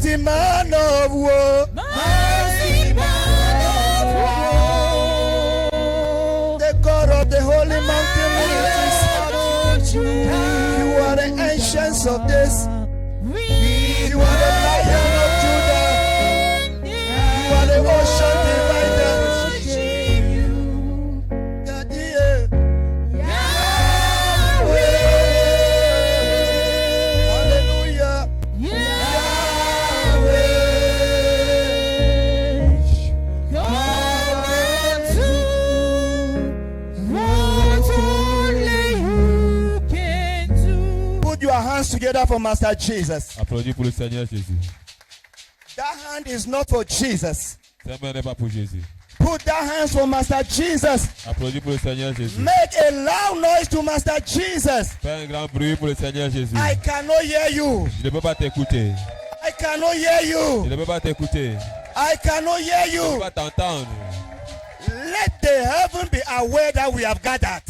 Mighty man of war. Mighty man of war. The God of the holy mountain ranges. You are the ancients of this. You are the Lion of Judah. You are the ocean divider. Daddy, hallelujah. Put your hands together for Master Jesus. Applaudis pour le Seigneur Jésus. That hand is not for Jesus. Cette main n'est pas pour Jésus. Put that hands for Master Jesus. Applaudis pour le Seigneur Jésus. Make a loud noise to Master Jesus. Fais un grand bruit pour le Seigneur Jésus. I cannot hear you. Je ne peux pas t'écouter. I cannot hear Je you. ne peux pas t'écouter. I cannot hear Je ne peux you. pas t'entendre. Let the heaven be aware that we have gathered.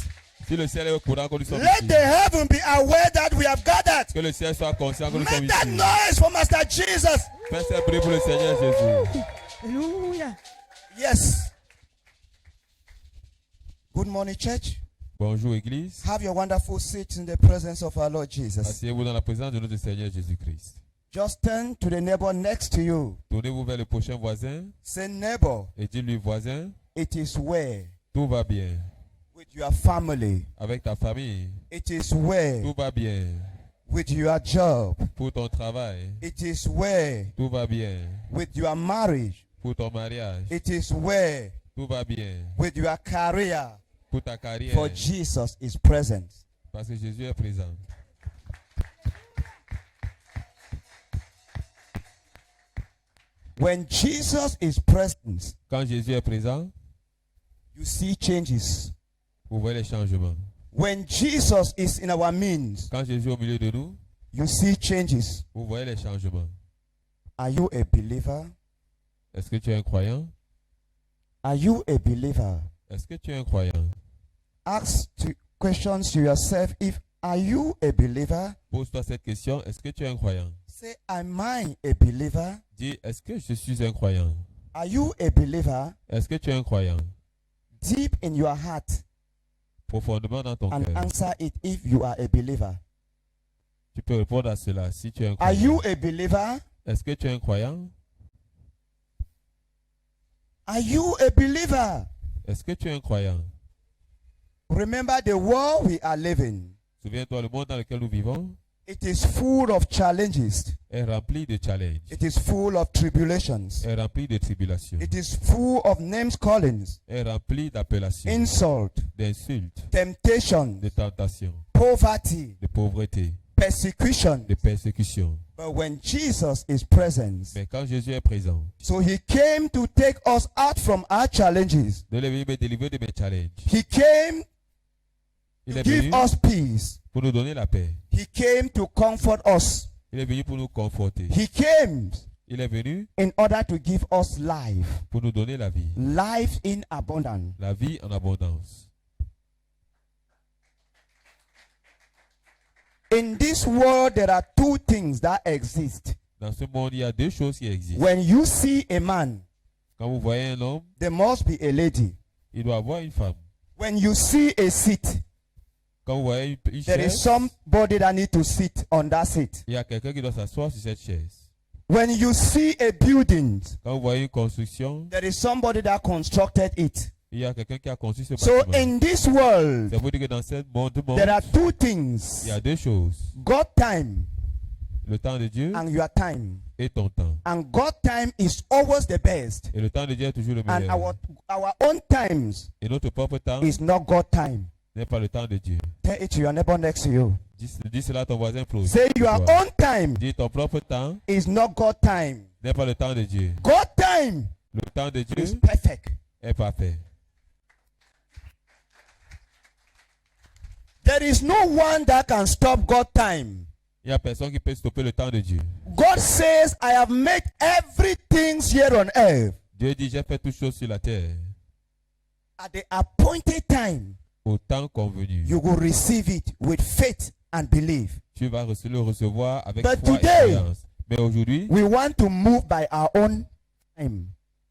Si le ciel est au courant que nous sommes Let ici. the heaven be aware that we have gathered. Que le ciel soit conscient que nous sommes Make that ici. noise for Master Jesus. Fais ce bruit pour le Seigneur Jésus. Hallelujah. Yes. Good morning, church. Bonjour Église. Have your wonderful seats in the presence of our Lord Jesus. Asseyez-vous dans la présence de notre Seigneur Jésus-Christ. Just turn to the neighbor next to you. Tournez-vous vers le prochain voisin Say, neighbor, et dis-lui voisin, it is well tout va bien. with your family. Avec ta famille, It is well tout va bien. with your job. Pour ton travail, It is well tout va bien. with your marriage. Pour ton mariage, It is well tout va bien. with your career. Pour ta carrière, For Jesus is present. parce que Jésus est présent. When Jesus is present, Quand Jésus est présent, you see changes. vous voyez les changements. When Jesus is in our midst, Quand Jésus est au milieu de nous, you see changes. vous voyez les changements. Are you a believer? Est-ce que tu es un croyant? Are you a believer? Est-ce que tu es un croyant? Ask questions to yourself. If are you a believer? Pose-toi cette question. Est-ce que tu es un croyant? Say, am I a believer? Dis, est-ce que je suis un croyant? Are you a believer? Est-ce que tu es un croyant? Deep in your heart Profondément dans ton and cœur. answer it if you are a believer. Tu peux répondre à cela si tu es un Are croyant. you a believer? Est-ce que tu es un croyant? Are you a believer? Est-ce que tu es un croyant? Remember the world we are living. Souviens-toi, le monde dans lequel nous vivons It is full of challenges. est rempli de challenges, It is full of tribulations. est rempli de tribulations, It is full of names callings, est rempli d'appellations, insult, d'insultes, temptation, de tentations, poverty, de pauvreté, persecution. de persécutions. But when Jesus is present, Mais quand Jésus est présent, so he came to take us out from our challenges. il est venu me délivrer de mes challenges. He came Il to est give venu us peace. pour nous donner la paix. He came to comfort us. Il est venu pour nous conforter. He came Il est venu in order to give us life. pour nous donner la vie. Life in abundance. La vie en abondance. In this world, there are two things that exist. Dans ce monde, il y a deux choses qui existent. When you see a man, Quand vous voyez un homme, there must be a lady. il doit avoir une femme. When you see a seat, Quand vous voyez une there is chaise, somebody that needs to sit on that seat. il y a quelqu'un qui doit s'asseoir sur cette chaise. When you see a building, Quand vous voyez une construction, there is somebody that constructed it. il y a quelqu'un qui a construit ce So bâtiment. in this world, Ça veut dire que dans ce monde, there are two il things. y a deux choses. God time Le temps de Dieu and your time. et ton temps. And God time is always the best. Et le temps de Dieu est toujours le And meilleur. our own times Et notre propre temps is not God time. n'est pas le temps de Dieu. Tell it to your neighbor next to you. Dis cela à ton voisin proche. Say your own time Dis ton propre temps is not God time. n'est pas le temps de Dieu. God time Le temps de is Dieu perfect. est parfait. There is no one that can stop God time. Il n'y a personne qui peut stopper le temps de Dieu. God says, I have made everything here on earth Dieu dit, j'ai fait toutes choses sur la terre. at the appointed time. Au temps convenu. You will receive it with faith and belief. Tu vas le recevoir avec But foi et today, croyance. Mais aujourd'hui, we want to move by our own time,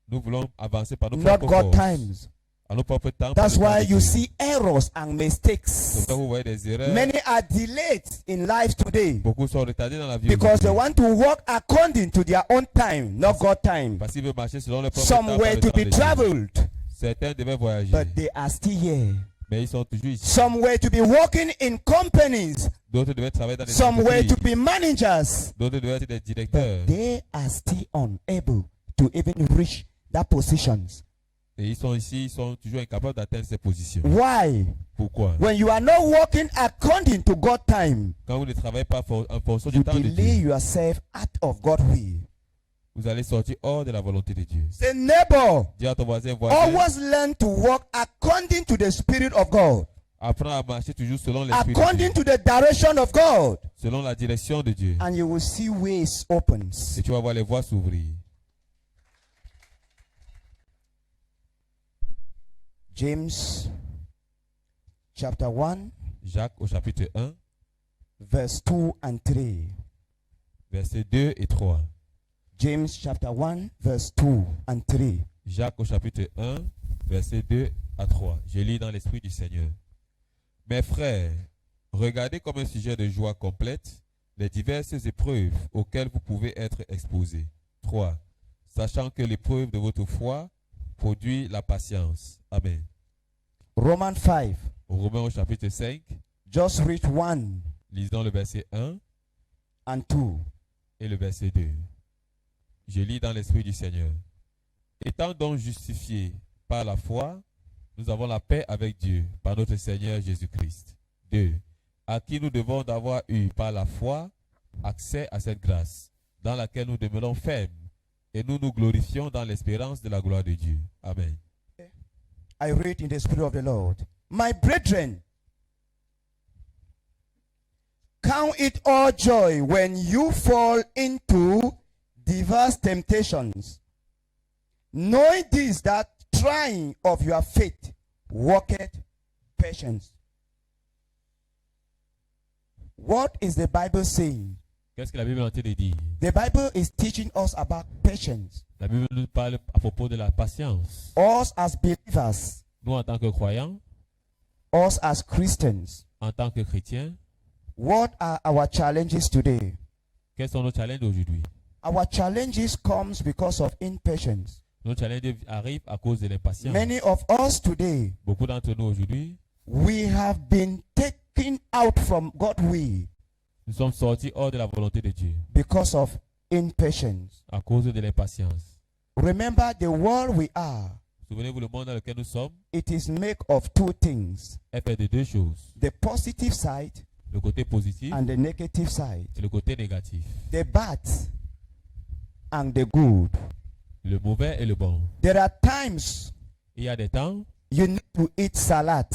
nous voulons avancer par nos not propres God forces, times. à nos propres temps. par That's le temps why de you Dieu. see errors and C'est mistakes. pourquoi vous voyez des erreurs. Many are delayed in life today Beaucoup sont retardés dans la vie because they aujourd'hui. want to walk according to their own time, not God time. Parce qu'ils veulent marcher selon leur propre Some temps. were par le to temps be de Dieu. traveled, Certains devaient voyager, but they are still here. mais ils sont toujours ici. Some were to be working in companies. D'autres devaient travailler dans des Some were entreprises. to be managers. D'autres devaient être des directeurs. But they are still unable to even reach that positions. Et ils sont ici, ils sont toujours incapables d'atteindre ces positions. Why? Pourquoi? When you are not working according to God time, Quand vous ne travaillez pas en fonction du you temps de delay Dieu, yourself out of God's will. vous allez sortir hors de la volonté de Dieu. Say, neighbor, Dis à ton voisin, always learn to walk according to the Spirit of God, apprends à marcher toujours selon l'esprit de Dieu, according to the direction of God, selon la direction de Dieu. and you will see ways opens. Et tu vas voir les voies s'ouvrir. James chapter 1, Jacques au chapitre 1, verse 2 and 3. versets 2 et 3. James chapter 1, verse 2 and 3. Jacques au chapitre 1, versets 2 à 3. Je lis dans l'esprit du Seigneur. Mes frères, regardez comme un sujet de joie complète les diverses épreuves auxquelles vous pouvez être exposés. 3. Sachant que l'épreuve de votre foi produit la patience. Amen. Romans 5, Romains au chapitre 5, just read 1 lisons le verset 1 and 2. et le verset 2. Je lis dans l'esprit du Seigneur. Étant donc justifiés par la foi, nous avons la paix avec Dieu par notre Seigneur Jésus-Christ. 2. À qui nous devons d'avoir eu par la foi accès à cette grâce, dans laquelle nous demeurons fermes, et nous nous glorifions dans l'espérance de la gloire de Dieu. Amen. I read in the Spirit of the Lord. My brethren, count it all joy when you fall into diverse temptations, knowing this, that trying of your faith worketh patience. What is the Bible saying? Qu'est-ce que la Bible est en train de dire? The Bible is teaching us about patience. La Bible nous parle à propos de la patience. Us as believers, Nous, en tant que croyants, us as Christians, en tant que chrétiens, what are our challenges today? quels sont nos challenges aujourd'hui? Our challenges comes because of impatience. Nos challenges arrivent à cause de l'impatience. Many of us today, Beaucoup d'entre nous aujourd'hui, we have been taken out from God's will nous sommes sortis hors de la volonté de Dieu because of impatience. à cause de l'impatience. Remember, the world we are, Souvenez-vous, le monde dans lequel nous sommes it is made of two things: est fait de deux choses. the positive side Le côté positif and the negative side, et le côté négatif. the bad and the good. Le mauvais et le bon. There are times Il y a des temps you need to eat salad.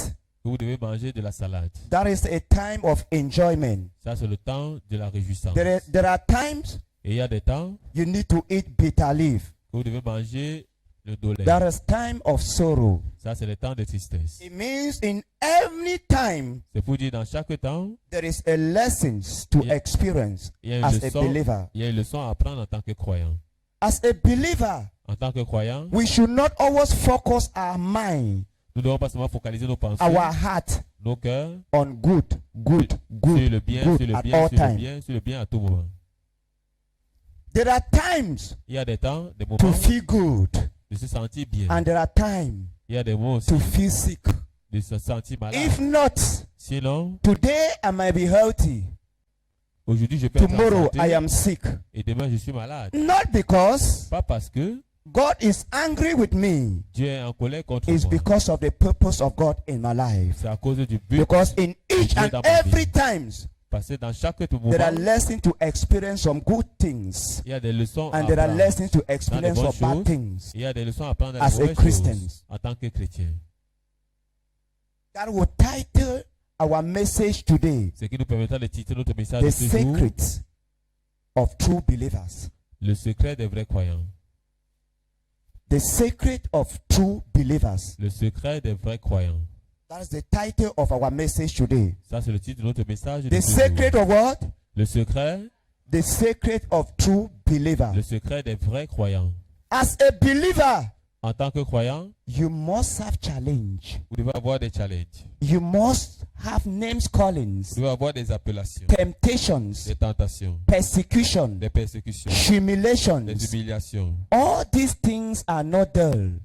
où vous devez manger de la salade. That is a time of enjoyment. Ça, c'est le temps de la réjouissance. There are times Et il y a des temps you need to eat bitter leaf. où vous devez manger le dolé. There is time of sorrow. Ça, c'est le temps de tristesse. It means in every time C'est pour dire dans chaque temps, there is a lessons to Yeah. experience il y a une as a leçon, believer. il y a une leçon à apprendre en tant que croyant. As a believer, En tant que croyant, we should not always focus our mind, nous ne devons pas seulement focaliser nos pensées, our heart nos cœurs, on good, sur le bien, good sur le at bien, all sur le time. bien, sur le bien à tout moment. There are times Il y a des temps, des to moments feel good, de se sentir bien. and there are times Il y a des moments aussi to feel sick. de se sentir malade. If not, Sinon, today I might be healthy, aujourd'hui je peux être en tomorrow santé I am sick. et demain je suis malade. Not because Pas parce que God is angry with me, Dieu est en colère contre it's moi. because of the purpose of God in my life. C'est à cause du but. Because in each Dieu and dans ma vie. every times Parce que dans chaque moment, there are lessons to experience some good things, il y a des leçons à and there are apprendre. lessons to experience bonnes some bad choses. things. Il y a des leçons à apprendre dans As les a mauvaises Christian. choses en tant que chrétien. That will title our message today, Ce qui nous permettra de titrer notre message The de ce jour, Secrets of True Believers. le secret des vrais croyants. The Secret of True Believers. Le secret des vrais croyants. That's the title of our message today. Ça, c'est le titre de notre message de The ce jour. secret of what? Le secret the secret of true believer. Le secret des vrais croyants. As a believer, En tant que croyant, you must have challenge. vous devez avoir des challenges. You must have names callings, Vous devez avoir des appellations, temptations, des tentations, persecution, des persécutions, humiliations. des humiliations. All these things are not dull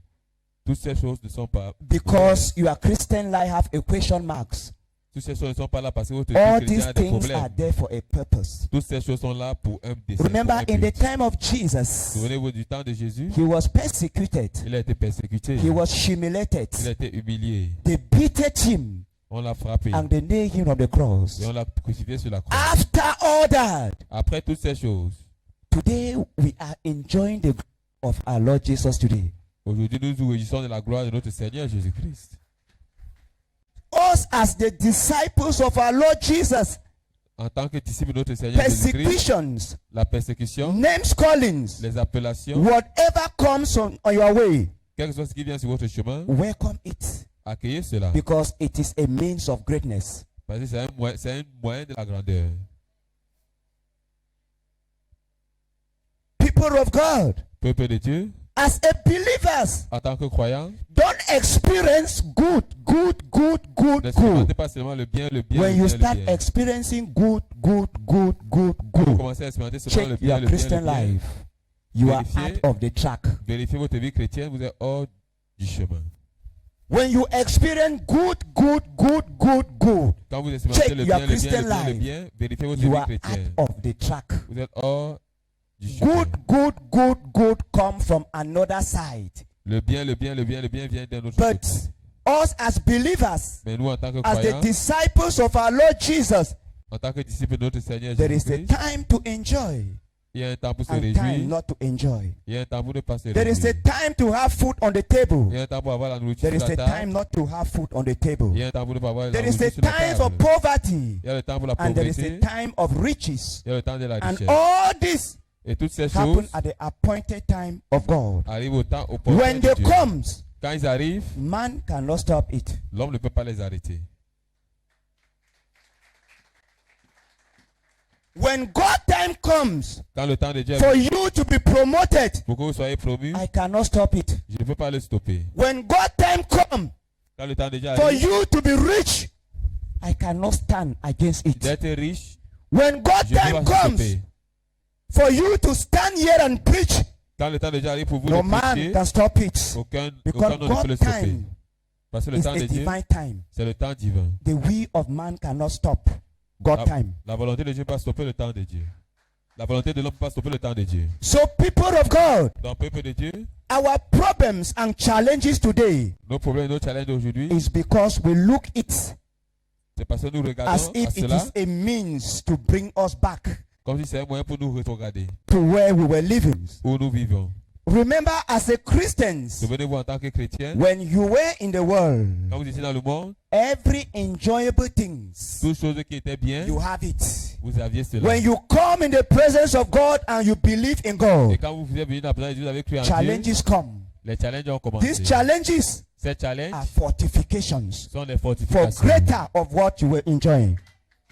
Toutes ces choses ne sont pas because your Christian life have equation marks. Toutes ces choses ne sont pas là parce que votre All vie these chrétienne a des things are problèmes. there for a purpose. Toutes ces choses sont là pour un dessein. Remember, pour un in the but. time of Jesus, Souvenez-vous du temps de Jésus. he was persecuted, Il a été persécuté. he was Il a humiliated. été humilié. They beated him On l'a frappé. and they nailed him on the cross. Et on l'a crucifié sur la croix. After all that, Après toutes ces choses, today we are enjoying the glory of our Lord Jesus today. aujourd'hui nous nous réjouissons de la gloire de notre Seigneur Jésus-Christ. Us as the disciples of our Lord Jesus, En tant que disciples de notre Seigneur Jésus-Christ, persecutions, la persécution, names callings, les appellations, whatever comes on your way, quelque chose qui vient sur votre chemin, welcome it accueillez cela. because it is a means of greatness. Parce que c'est un moyen de la grandeur. People of God, Peuple de Dieu, as a believers, en tant que croyant, don't experience good. n'expérimentez pas seulement le bien, When you le start bien. experiencing good, Vous commencez à expérimenter seulement le check bien, your le bien, Christian le bien. life. You are Vérifiez. out of the track. Vérifiez votre vie chrétienne, vous êtes hors du chemin. When you experience good, Quand vous expérimentez check le your bien, Christian life. vérifiez votre you vie are chrétienne. out of the track. Vous êtes hors du chemin. Good come from another side. Le bien vient d'un autre But côté. us as believers, Mais nous, en tant que as the croyants, disciples of our Lord Jesus, en tant que disciples de notre Seigneur there is a Jésus-Christ, time to enjoy il y a un temps pour se and time réjouir. not to enjoy. Il y a un temps pour ne pas se There is a réjouir. time to have food on the table. Il y a un temps pour avoir la nourriture There sur is la a table. time not to have food on the table. Il y a un temps pour ne pas avoir la There is nourriture a sur la time for table. poverty. Il y a le temps pour la And there is a pauvreté. time of riches. Il y a le temps de la And richesse. all this Et toutes ces happen choses at the appointed time of God. arrivent au temps opportun When de they Dieu. comes, Quand ils arrivent, man cannot stop it. l'homme ne peut pas les arrêter. When God time comes Quand le temps de Dieu for arrive, you to be promoted, pour que vous soyez promus, I cannot stop it. je ne peux pas le stopper. When God time comes Quand le temps de Dieu for arrive, you to be rich, I cannot stand against it. d'être riche, When God je ne time peux pas comes stopper. for you to stand here and preach, Quand le temps de Dieu arrive pour vous no de man prêcher, can stop it. aucun Because homme ne peut le God's stopper. time Parce que le is temps a de Dieu, divine time. c'est le temps divin. The will of man cannot stop God's time. La volonté de Dieu ne peut pas stopper le temps de Dieu. La volonté de l'homme ne peut pas stopper le temps de Dieu. So, people of God, Dans le peuple de Dieu, our problems and challenges today nos problèmes et nos challenges d'aujourd'hui, is because we look it c'est parce que nous as regardons à if it cela is a means to bring us back comme si c'est un moyen pour nous regarder to where we were living. où nous vivons. Remember, as a Christians, Souvenez-vous en tant que chrétien, when you were in the world, quand vous étiez dans le monde, every enjoyable things toutes choses qui étaient bien, you have it. vous aviez cela. When you come in the presence of God and you believe in Et God, quand vous êtes venu dans la présence de Dieu, vous avez cru en Dieu, challenges come. les challenges ont commencé. These challenges Ces challenges are fortifications sont des for fortifications greater of what you were enjoying.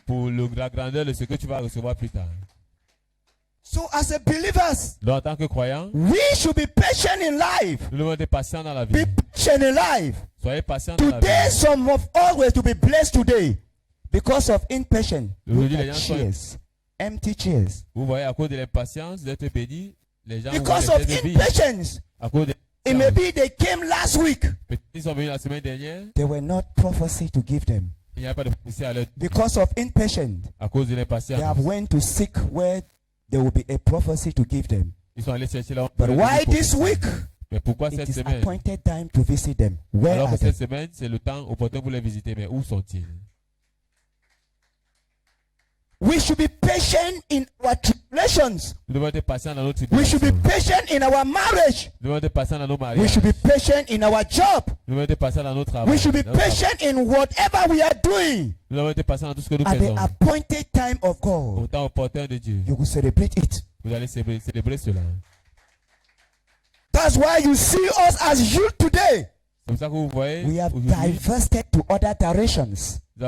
pour la grandeur de ce que tu vas recevoir plus tard. So, as a believers, Donc, en tant que croyant, we should be patient in life. nous devons être patients dans la Be vie. patient in life. Soyez patients dans la Today, vie. some of us were to be blessed today because of impatience. Look Aujourd'hui, les at gens sont- chairs, empty chairs. Vous voyez, à cause de l'impatience d'être bénis, les gens Because ont of des vies. impatience. À cause de It may be they came last week. Peut-être ils sont venus la semaine dernière, There were not prophecy to give them. il n'y a pas de prophétie à leur Because of impatience, à cause de they l'impatience. have went to seek where there will be a prophecy to give them. Ils sont allés chercher là. But why this week? Mais pourquoi It cette is semaine? appointed time to visit them. Where Alors are que they? cette semaine, c'est le temps opportun pour les visiter. Mais où sont-ils? We should be patient in our tribulations. Nous devons être patients dans notre We should be tribulation. patient in our marriage. Nous devons être patients dans nos We mariages. should be patient in our job. Nous devons être patients dans notre travail. We should be Dans notre patient in whatever we are doing. Nous devons être patients dans tout ce que nous At the faisons. appointed time of Au God, temps opportun de Dieu. you will celebrate it. Vous allez célébrer cela. That's why you see us as youth today. C'est pour ça que vous voyez, we have aujourd'hui, diverted to other directions nous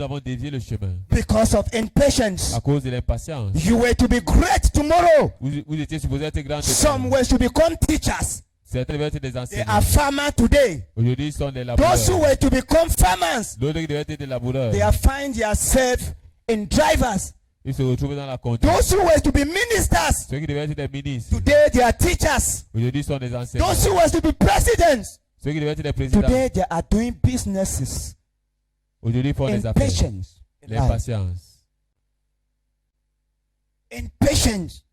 avons dévié le chemin because of impatience. à cause de l'impatience. You were to be great tomorrow. Vous étiez supposé être grand. Some were to become teachers. Certains devaient être des They enseignants. are farmers today. Aujourd'hui, ils sont des Those who laboureurs. were to become farmers, D'autres qui devaient être des laboureurs. they are find themselves in drivers. Ils se retrouvent dans la conduite. Those who were to be ministers, Ceux qui devaient être des ministres. today they are teachers. Aujourd'hui, ils sont des enseignants. Those who were to be presidents, Ceux qui devaient être des présidents. today they are doing businesses. Aujourd'hui, ils font des affaires. Impatience. L'impatience. Impatience.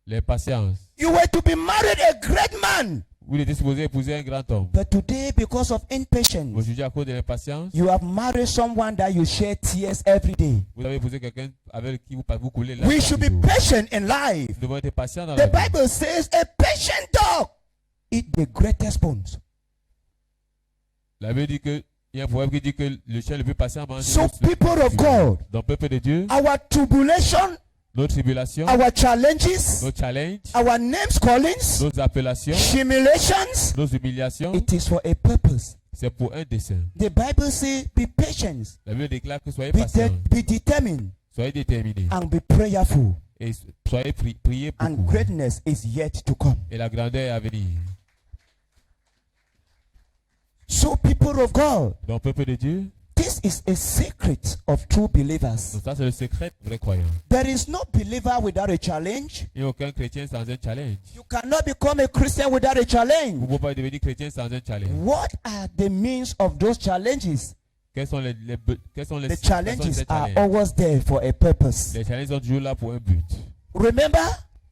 L'impatience. You were to be married a great man, Vous étiez supposé épouser un grand homme. but today because of impatience, Aujourd'hui, à cause de l'impatience, you have married someone that you share tears every day. vous avez épousé quelqu'un avec qui vous coulez la We larmes should be toujours. patient in life. Nous devons être patients dans la The vie. Bible says a patient dog eat the greatest bones. La Bible dit que, il y a un proverbe qui dit que le chien le plus patient mange. So people of God, Dans le peuple de Dieu, our tribulation, nos tribulations, our challenges, nos challenges, our names callings, nos appellations, humiliations, nos humiliations, it is for a purpose. c'est pour un dessein. The Bible says be patient, La Bible déclare que soyez be, patients, be determined, soyez déterminés and be prayerful. et soyez priez And beaucoup. greatness is yet to come. Et la grandeur est à venir. So people of God, Dans le peuple de Dieu, this is a secret of true believers. donc ça c'est le secret des vrais croyants. There is no believer without a challenge. Il n'y a aucun chrétien sans un challenge. You cannot become a Christian without a Vous challenge. ne pouvez pas devenir chrétien sans un challenge. What are the means of those challenges? Quels sont les The quels sont challenges ces are challenges? always there for a purpose. Les challenges sont toujours là pour un but. Remember,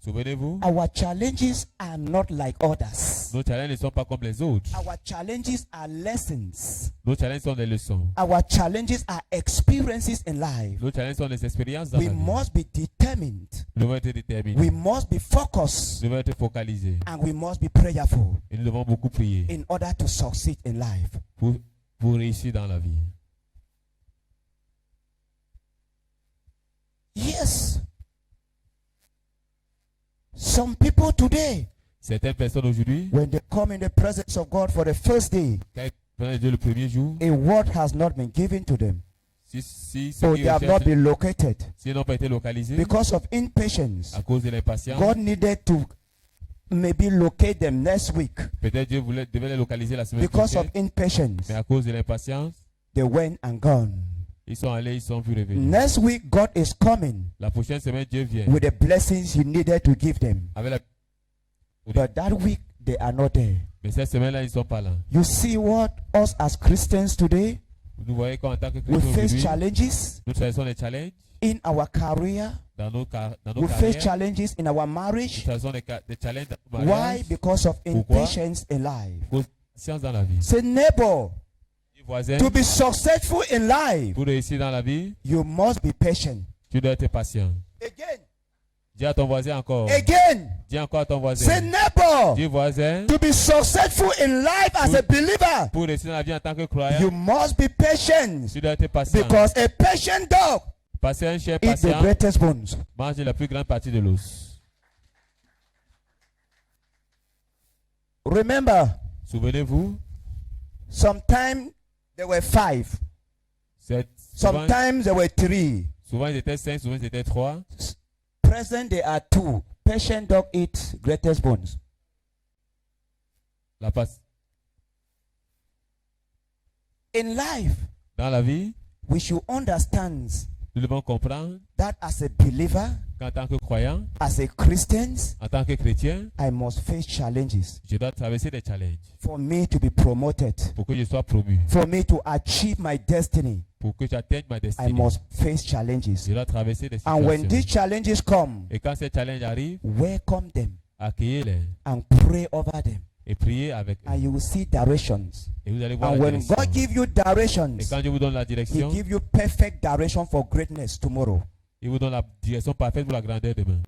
Souvenez-vous, our challenges are not like others. nos challenges ne sont pas comme les autres. Our challenges are lessons. Nos challenges sont des leçons. Our challenges are experiences in life. Nos challenges sont des expériences dans We la vie. must be determined. Nous devons être déterminés. We must be focused. Nous devons être focalisés. And we must be prayerful Et nous devons beaucoup prier in order to succeed in life. pour réussir dans la vie. Yes. Some people today, Certaines personnes aujourd'hui, when they come in the presence of God for the first day, quand ils prennent Dieu le premier jour, a word has not been given to them. si Or ceux they qui have not recherchent, been located. s'ils n'ont pas été localisés, Because of impatience, à cause de l'impatience, God needed to maybe locate them next week. peut-être Dieu devait les localiser la semaine Because prochaine, of impatience, mais à cause de l'impatience, they went and gone. ils sont allés, ils sont plus revenus. Next week, God is coming La prochaine semaine, Dieu vient with the blessings He needed to give them. avec la... But that week, they are not there. Mais cette semaine-là, ils ne sont pas là. You see what us as Christians today, Vous voyez qu'en tant que we chrétiens face aujourd'hui, challenges nous traversons des challenges in our career. dans nos We face carrières. challenges in our Nous marriage. traversons des challenges dans le Why? mariage. Because of Pourquoi? impatience in life. Cause science dans la vie. Say, neighbor, Les voisins, to be successful in life, pour réussir dans la vie, you must be patient. tu dois être patient. Again, Dis à ton voisin encore. again. Dis encore à ton Say, voisin. neighbor, Dis voisin, to be successful in life as a believer, pour réussir dans la vie en tant que you croyant, must be patient. tu dois être patient. Because a patient dog Parce qu'un chien eats the patient greatest bones. mange la plus grande partie de l'os. Remember, Souvenez-vous, sometimes there were 5, souvent sometimes there were 3. ils étaient 5, souvent ils étaient 3. Present there are 2. Patient dog eats greatest bones. In life, Dans la vie, we should understand nous devons comprendre that as a believer, qu'en tant que croyant, as a Christian, en tant que chrétien, I must face challenges je dois traverser des challenges for me to be promoted, pour que je sois promu, for me to achieve my destiny. pour que j'atteigne ma I destinée. must face challenges. Je dois traverser des And when these situations. challenges come, Et quand ces challenges arrivent, welcome them accueillez-les and pray over them. et priez avec eux. And you will see directions. Et vous allez voir And la when direction. God gives you directions, Et quand je vous donne la He direction, gives you perfect direction for greatness tomorrow. il vous donne la direction parfaite pour la grandeur demain.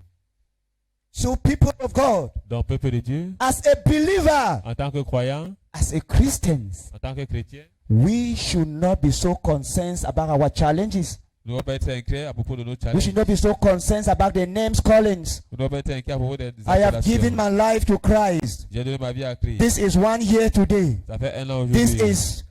So people of God, Donc, peuple de Dieu, as a believer, en tant que croyant, as a Christian, en tant que chrétien, we should not be so concerned about our challenges. nous ne devons pas être inquiets à propos de nos We challenges. should not be so concerned about the names callings. Nous ne devons pas être inquiets à propos des I have given appellations. my life to Christ. J'ai donné ma vie à Christ. This is 1 year today. Ça fait 1 an This aujourd'hui. is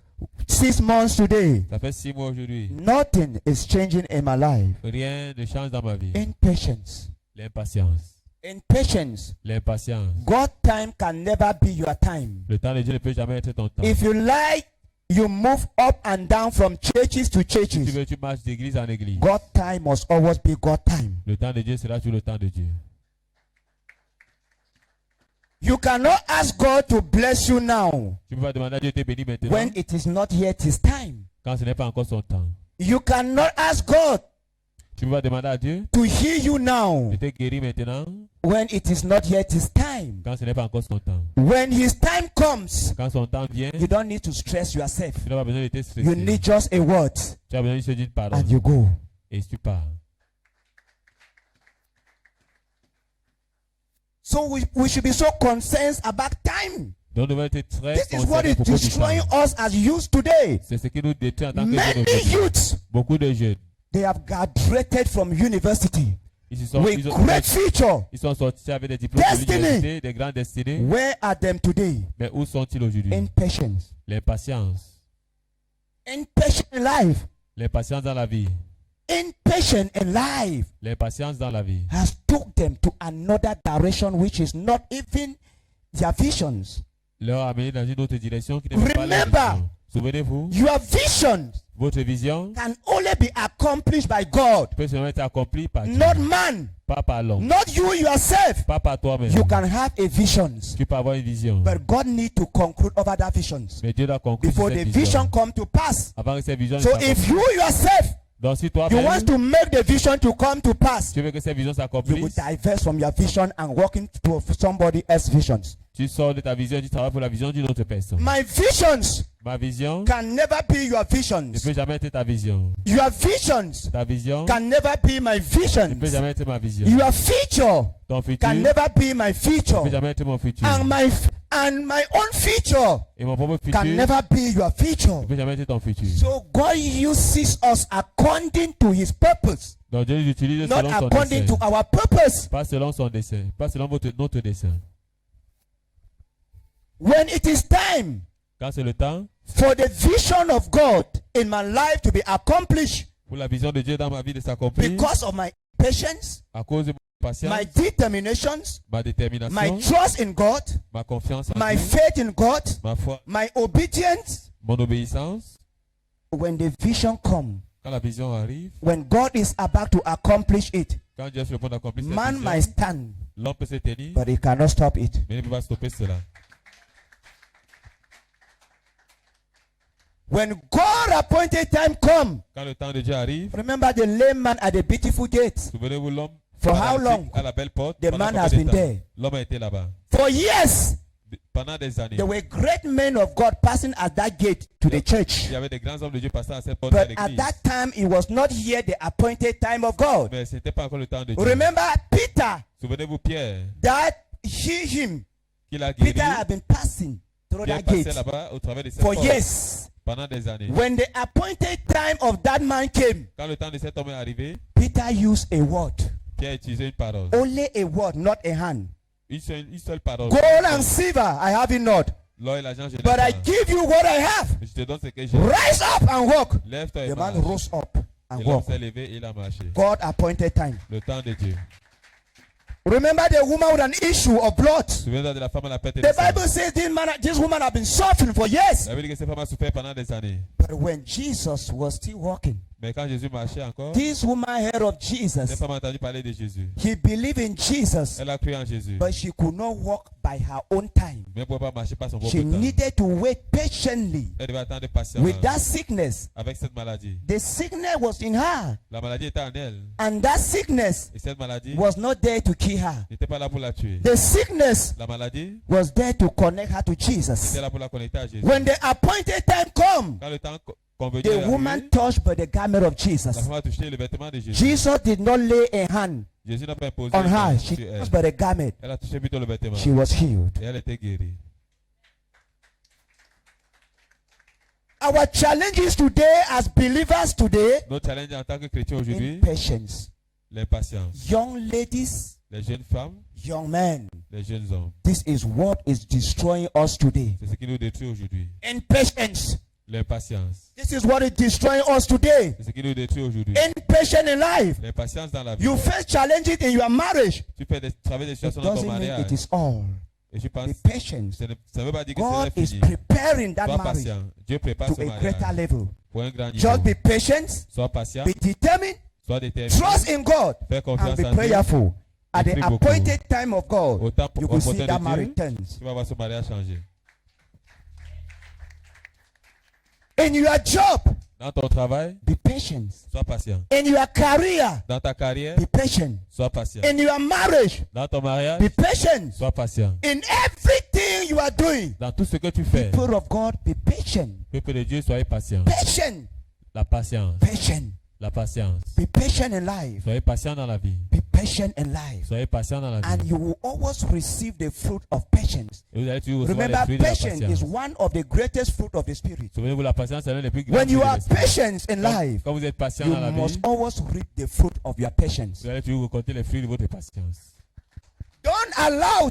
6 months today. Ça fait 6 mois aujourd'hui. Nothing is changing in my life. Rien ne change dans ma vie. Impatience. L'impatience. Impatience. L'impatience. God's time can never be your time. Le temps de Dieu ne peut jamais être ton temps. If you like, you move up and down from churches to Si tu churches. veux, tu marches d'église en église. God's time must always be God's time. Le temps de Dieu sera toujours le temps de Dieu. You cannot ask God to bless you now Tu peux pas demander à Dieu de te bénir maintenant when it is not yet his time. quand ce n'est pas encore son temps. You cannot ask God Tu peux pas demander à Dieu to heal you now de te guérir maintenant when it is not yet his time. quand ce n'est pas encore son temps. When his time comes, Quand son temps vient, you don't need to stress yourself. tu n'as pas besoin de te You stresser. need just a word Tu as besoin juste d'une parole and you go. et tu pars. So we should be so concerned about time. Donc nous devons être très This is what concernés à is propos du destroying temps. us as youth today. C'est ce qui nous détruit en tant que jeunes Many aujourd'hui. youths, Beaucoup de jeunes, they have graduated from university ils with great future. ils sont sortis avec des diplômes de Destiny. l'université, des grandes destinées. Where are them today? Mais où sont-ils aujourd'hui? Impatience. L'impatience. Impatient in life. L'impatience dans la vie. Impatient in life L'impatience dans la vie. has took them to another direction which is not even their visions. Leur a amené dans une autre direction qui n'est pas la Remember, vision. Souvenez-vous, your vision votre vision can only be accomplished by God, peut seulement être accomplie par Dieu, not man, pas par l'homme, not you yourself. pas par toi-même. You can have a vision, Tu peux avoir une vision, but God need to conclude over that visions mais Dieu doit conclure before cette the vision vision come to pass. avant que cette vision ne So s'accomplisse. if you yourself, Donc si you toi-même, want to make the vision to come to pass, tu veux que cette vision you will s'accomplisse, divert from your vision and walk into somebody else's visions. tu sors de ta vision, tu travailles pour la vision d'une autre personne. My visions Ma vision can never be your ne visions. peut jamais être ta vision. Your visions Ta vision can never be my ne peut visions. jamais être ma vision. Your future Ton futur can ne never be my peut future. jamais être mon futur. And my own future Et mon propre futur can ne never be your future. peut jamais être ton futur. So God uses us according to his purpose, Donc Dieu l'utilise not selon son according to dessein. our purpose. Pas selon son dessein. Pas selon notre dessein. When it is time Quand c'est le temps for the vision of God in my life to be accomplished pour la vision de Dieu dans ma vie de s'accomplir, because of my patience, à cause de ma patience, my determinations, ma détermination, my trust in God, ma confiance en my Dieu, faith in God, ma foi, my obedience, mon obéissance, when the vision comes, quand la vision arrive, when God is about to accomplish it, quand Dieu est sur le point d'accomplir cette man might vision, stand, l'homme peut se tenir, but he cannot stop it. mais il ne peut pas stopper cela. When God appointed time come, Quand le temps de Dieu arrive, remember the lame man at the beautiful gate. souvenez-vous l'homme For à la how boutique, long? à la belle porte, The pendant man combien has de been temps? there. L'homme a été là-bas. For years, Pendant des années, there were great men of God passing at that gate to the church. il y avait des grands hommes de Dieu passant à cette porte But de at l'église. that time, it was not yet the appointed time of God. Mais ce n'était pas encore le temps de Dieu. Remember Peter, Souvenez-vous Pierre, that healed him. qui l'a guéri. Peter had been passing through Pierre that passait gate là-bas au travers de cette for porte years. pendant des années. When the appointed time of that man came, Quand le temps de cet homme est arrivé, Peter used a word. Pierre a utilisé une parole. Only a word, not a hand. Une seule parole. Gold and silver I have it not, L'or et l'argent, je n'ai but pas. I give you what I have. Je te donne ce que j'ai. Rise up and walk. Lève-toi et The man marche. rose up and Et l'homme walked. s'est levé et il a marché. God appointed time. Le temps de Dieu. Remember the woman with an issue of blood. Souviens-toi de la femme à la pète de The sang. Bible says this woman had been suffering for years. La Bible dit que cette femme a souffert pendant des années. But when Jesus was still walking, Mais quand Jésus marchait encore, this woman heard of cette Jesus. femme a entendu parler de Jésus. He believed in Jesus, Elle a cru en Jésus. but she could not walk by her own time. Mais elle ne pouvait pas marcher par son propre She temps. needed to wait patiently Elle devait attendre patiemment with that sickness. avec cette maladie. The sickness was in her, La maladie était en elle. and that sickness Et cette maladie was not there to kill her. n'était pas là pour la tuer. The sickness La maladie was there to connect her to Jesus. était là pour la connecter à Jésus. When the appointed time come, Quand le temps convenu the est woman arrivé, touched by the garment of la Jesus. femme a touché le vêtement de Jésus. Jesus did not lay a hand Jésus n'a pas imposé on une main her. sur She elle. touched by the garment. Elle a touché plutôt le vêtement. She was healed. Et elle était guérie. Our challenges today as believers today, Notre challenge en tant que chrétien aujourd'hui, impatience. l'impatience. Young ladies, Les jeunes femmes, young men. les jeunes hommes. This is what is destroying us today. C'est ce qui nous détruit aujourd'hui. Impatience. L'impatience. This is what is destroying us today. C'est ce qui nous détruit aujourd'hui. Impatient in life. L'impatience dans la vie. You face challenges in your marriage. Tu fais travailler des It situations dans ton doesn't mean mariage. it is all. Et je pense Be patient. ça ne veut pas dire que God c'est is fini. preparing that Sois marriage patient. Dieu prépare to ce a greater mariage level. pour un grand niveau. Just be patient, Sois patient. be determined, Sois déterminé. trust in God, Fais and confiance be en Dieu. prayerful. At the Prie beaucoup. appointed time of God, Au temps you will see opportun that de marriage Dieu, turns. tu vas voir ce mariage changer. In your job, Dans ton travail, be patient. sois patient. In your career, Dans ta carrière, be patient. sois patient. In your marriage, Dans ton mariage, be patient. sois patient. In everything you are doing, Dans tout ce que tu fais, people of God, be patient. peuple de Dieu, soyez patient. Patient. La patience. Patient. La patience. Be patient in life. Soyez patient dans la vie. Be patient in life. Soyez patient dans la And vie. you will always receive the fruit of patience. Et vous allez toujours recevoir les Remember, fruits de la patience patience. is one of the greatest fruit of the Spirit. Souvenez-vous, la patience, c'est l'un des plus grands When you fruits de are l'esprit. patient in life, Quand vous êtes patient you dans la vie, must always reap the fruit of your patience. vous allez toujours récolter les fruits de votre patience. Don't allow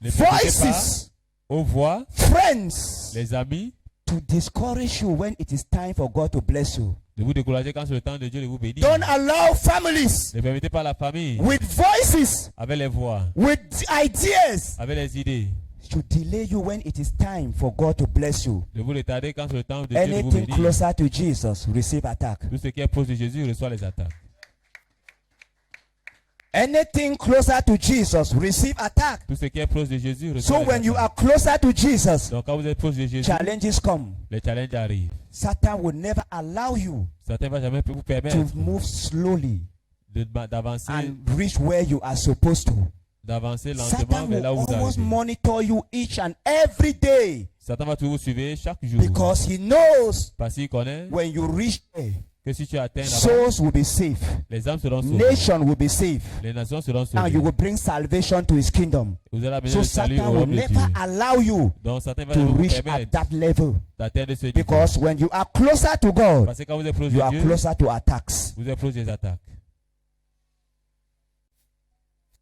Ne permettez pas voices, aux voix, friends, les amis, to discourage you when it is time for God to bless you. de vous décourager quand c'est le temps de Dieu de vous bénir. Don't allow families Ne permettez pas la famille, with voices, avec les voix, with ideas, avec les idées, to delay you when it is time for God to bless you. de vous retarder quand c'est le temps de Dieu de vous Anything bénir. closer to Jesus, receive attack. Tout ce qui est proche de Jésus reçoit les attaques. Anything closer to Jesus, receive attack. Tout ce qui est proche de Jésus reçoit So les when you attaques. are closer to Jesus, Donc quand vous êtes proche de Jésus, challenges come. les challenges arrivent. Satan will never allow you Satan ne va jamais vous permettre to move slowly d'avancer and reach where you are supposed to. lentement Satan vers là will où vous always arrivez. monitor you each and every day Satan va toujours vous suivre chaque jour. because he knows Parce qu'il connaît when you reach there, que si tu atteins là-bas, souls will be safe, les âmes seront sauvées. nation will be safe, Les nations seront and sauvées. you will bring salvation to his kingdom. Vous allez amener So le salut Satan au will royaume de never Dieu. allow you Donc Satan va to vous reach at permettre that level d'atteindre ce niveau. because when you are closer to God, Parce que quand vous êtes proche you de are Dieu, closer to attacks. vous êtes proche des attaques.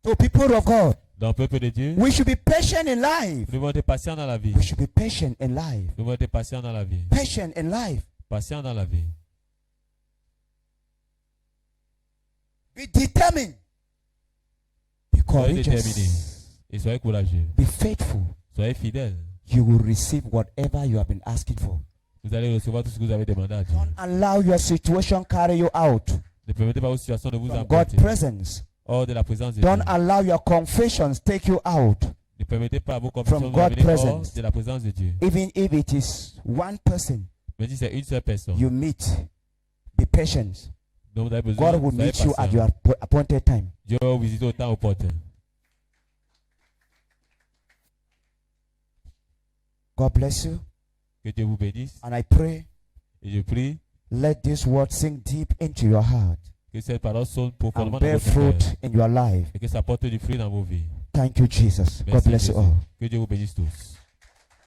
So people of God, Dans le peuple de Dieu, we should be patient in life. nous devons être patients dans la vie. We should be patient in life. Nous devons être patients dans la vie. Patient in life. Patients dans la vie. Be determined. Be Soyez déterminés courageous. et soyez courageux. Be faithful. Soyez fidèles. You will receive whatever you have been asking for. Vous allez recevoir tout ce que vous avez demandé à Dieu. Don't allow your situation carry you out Ne permettez pas aux situations de vous from emporter God's presence. hors de la présence de Don't Dieu. allow your confessions take you out, Ne permettez pas à vos confessions de from vous amener God's hors presence. de la présence de Dieu. even if it is one person Mais si c'est une seule personne, you meet. Be patient. dont vous avez besoin, God will soyez meet you at patient. your appointed time. Dieu va vous visiter au temps opportun. God bless you. Que Dieu vous bénisse. And I pray, Et je prie let this word sink deep into your heart que cette parole sonne and profondément dans bear votre cœur. fruit in your life. Et que ça porte du fruit dans vos vies. Thank you, Jesus. God Merci bless you Jésus. all. Que Dieu vous bénisse tous.